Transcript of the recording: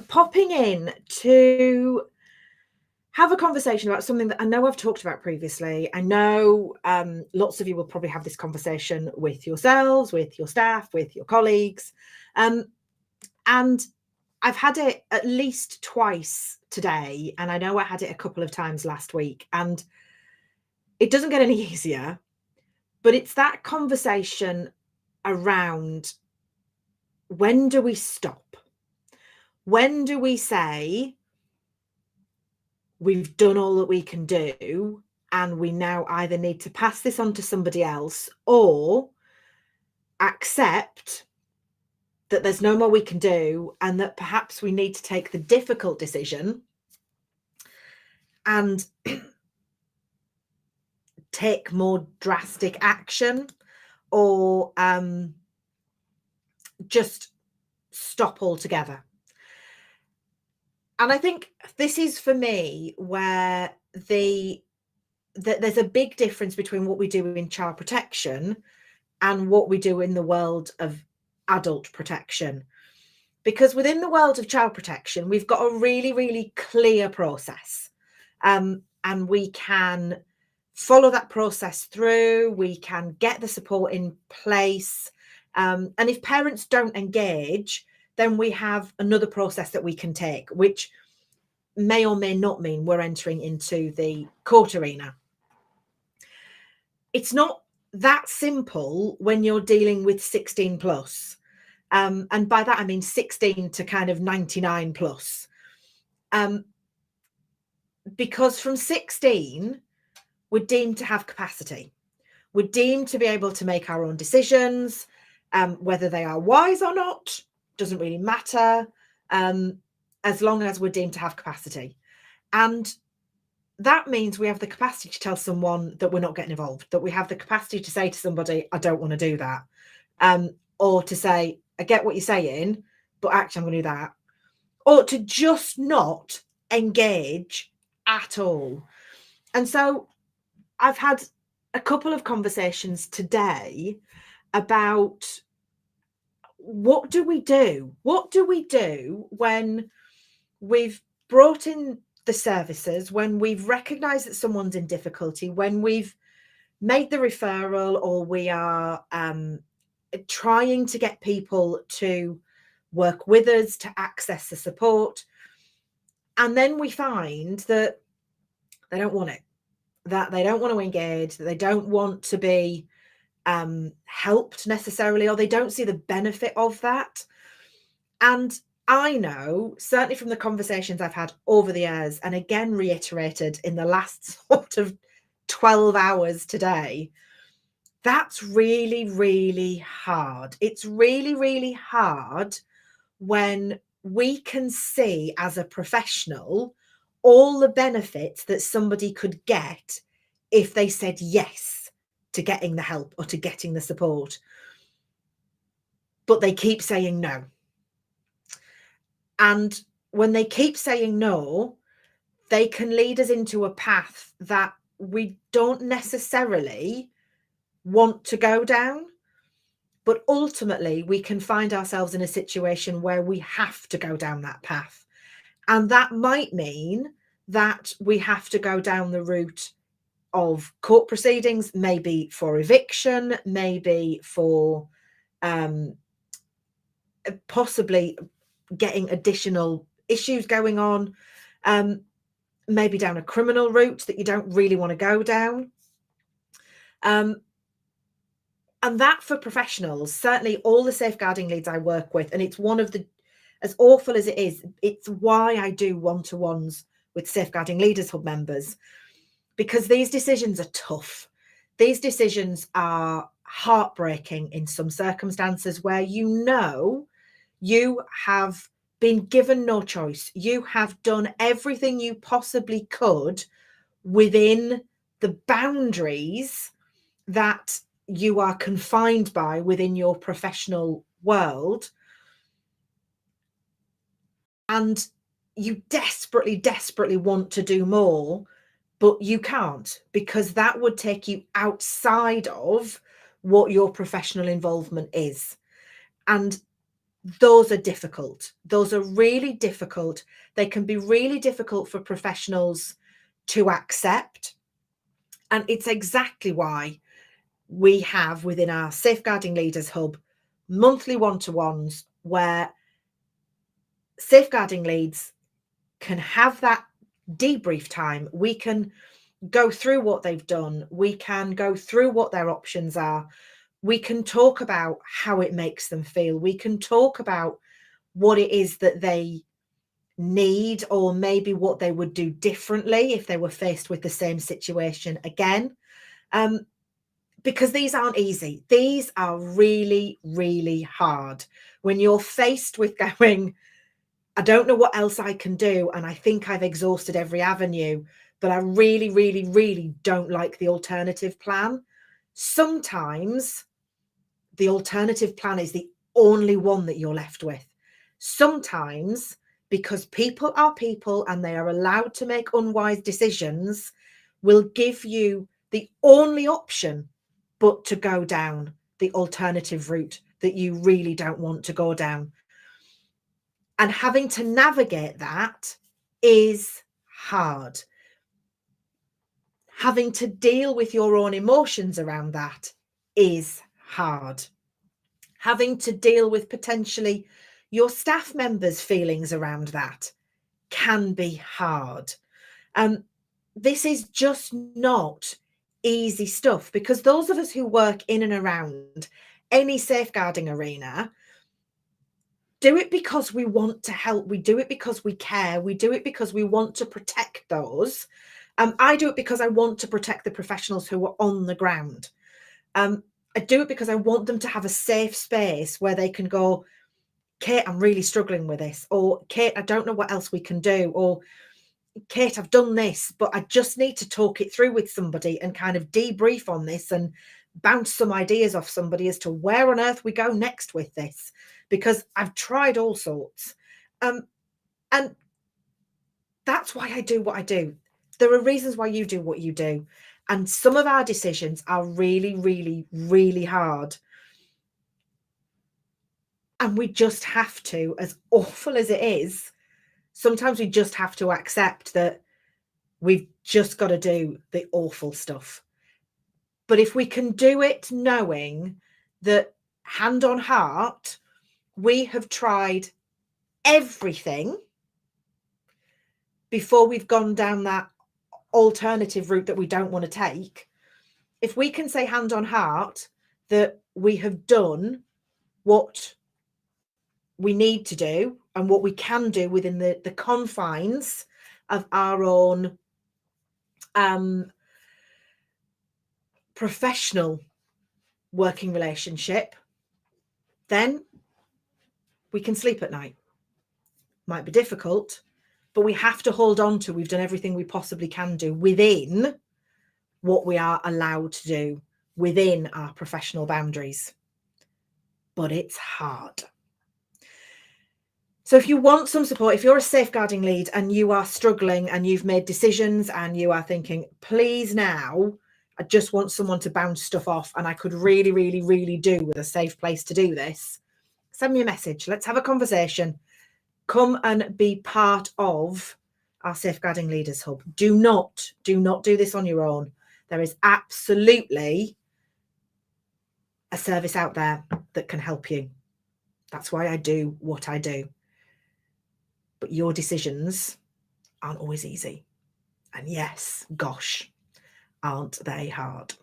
Popping in to have a conversation about something that I know I've talked about previously. I know lots of you will probably have this conversation with yourselves, with your staff, with your colleagues. And I've had it at least twice today, and I know I had it a couple of times last week, and it doesn't get any easier, but it's that conversation around when do we stop? When do we say, we've done all that we can do, and we now either need to pass this on to somebody else or accept that there's no more we can do, and that perhaps we need to take the difficult decision and take more drastic action, or just stop altogether. And I think this is, for me, where there's a big difference between what we do in child protection and what we do in the world of adult protection. Because within the world of child protection, we've got a really, really clear process. And we can follow that process through, we can get the support in place. And if parents don't engage, then we have another process that we can take, which may or may not mean we're entering into the court arena. It's not that simple when you're dealing with 16 plus. And by that, I mean 16 to kind of 99 plus. Because from 16, we're deemed to have capacity. We're deemed to be able to make our own decisions. Whether they are wise or not doesn't really matter, as long as we're deemed to have capacity. And that means we have the capacity to tell someone that we're not getting involved, that we have the capacity to say to somebody, I don't want to do that. Or to say, I get what you're saying, but actually I'm going to do that. Or to just not engage at all. And so I've had a couple of conversations today about, what do we do? What do we do when we've brought in the services, when we've recognised that someone's in difficulty, when we've made the referral, or we are trying to get people to work with us to access the support, and then we find that they don't want it, that they don't want to engage, that they don't want to be helped necessarily, or they don't see the benefit of that. And I know, certainly from the conversations I've had over the years, and again reiterated in the last sort of 12 hours today, that's really, really hard. It's really, really hard when we can see as a professional all the benefits that somebody could get if they said yes to getting the help or to getting the support, but they keep saying no. And when they keep saying no, they can lead us into a path that we don't necessarily want to go down. But ultimately, we can find ourselves in a situation where we have to go down that path. And that might mean that we have to go down the route of court proceedings, maybe for eviction, maybe for possibly getting additional issues going on, maybe down a criminal route that you don't really want to go down. And that, for professionals, certainly all the safeguarding leads I work with, and it's one of the, as awful as it is, it's why I do one-to-ones with Safeguarding Leaders Hub members, because these decisions are tough. These decisions are heartbreaking in some circumstances, where you know you have been given no choice. You have done everything you possibly could within the boundaries that you are confined by within your professional world. And you desperately, desperately want to do more, but you can't, because that would take you outside of what your professional involvement is. And those are difficult. Those are really difficult. They can be really difficult for professionals to accept. And it's exactly why we have within our Safeguarding Leaders Hub monthly one-to-ones where safeguarding leads can have that debrief time. We can go through what they've done. We can go through what their options are. We can talk about how it makes them feel. We can talk about what it is that they need, or maybe what they would do differently if they were faced with the same situation again. Because these aren't easy. These are really, really hard. When you're faced with going, I don't know what else I can do, and I think I've exhausted every avenue, but I really, really, really don't like the alternative plan. Sometimes the alternative plan is the only one that you're left with. Sometimes, because people are people and they are allowed to make unwise decisions, will give you the only option but to go down the alternative route that you really don't want to go down. And having to navigate that is hard. Having to deal with your own emotions around that is hard. Having to deal with potentially your staff members' feelings around that can be hard. This is just not easy stuff, because those of us who work in and around any safeguarding arena do it because we want to help. We do it because we care. We do it because we want to protect those. I do it because I want to protect the professionals who are on the ground. I do it because I want them to have a safe space where they can go, Kate, I'm really struggling with this, or Kate, I don't know what else we can do, or Kate, I've done this, but I just need to talk it through with somebody and kind of debrief on this and bounce some ideas off somebody as to where on earth we go next with this, because I've tried all sorts. And that's why I do what I do. There are reasons why you do what you do. And some of our decisions are really, really, really hard. And we just have to, as awful as it is, sometimes we just have to accept that we've just got to do the awful stuff. But if we can do it knowing that, hand on heart, we have tried everything before we've gone down that alternative route that we don't want to take, if we can say hand on heart that we have done what we need to do and what we can do within the confines of our own professional working relationship, then we can sleep at night. Might be difficult, but we have to hold on to, we've done everything we possibly can do within what we are allowed to do within our professional boundaries. But it's hard. So if you want some support, if you're a safeguarding lead and you are struggling and you've made decisions and you are thinking, please now, I just want someone to bounce stuff off and I could really, really, really do with a safe place to do this, send me a message. Let's have a conversation. Come and be part of our Safeguarding Leaders Hub. Do not do this on your own. There is absolutely a service out there that can help you. That's why I do what I do. But your decisions aren't always easy. And yes, gosh, aren't they hard?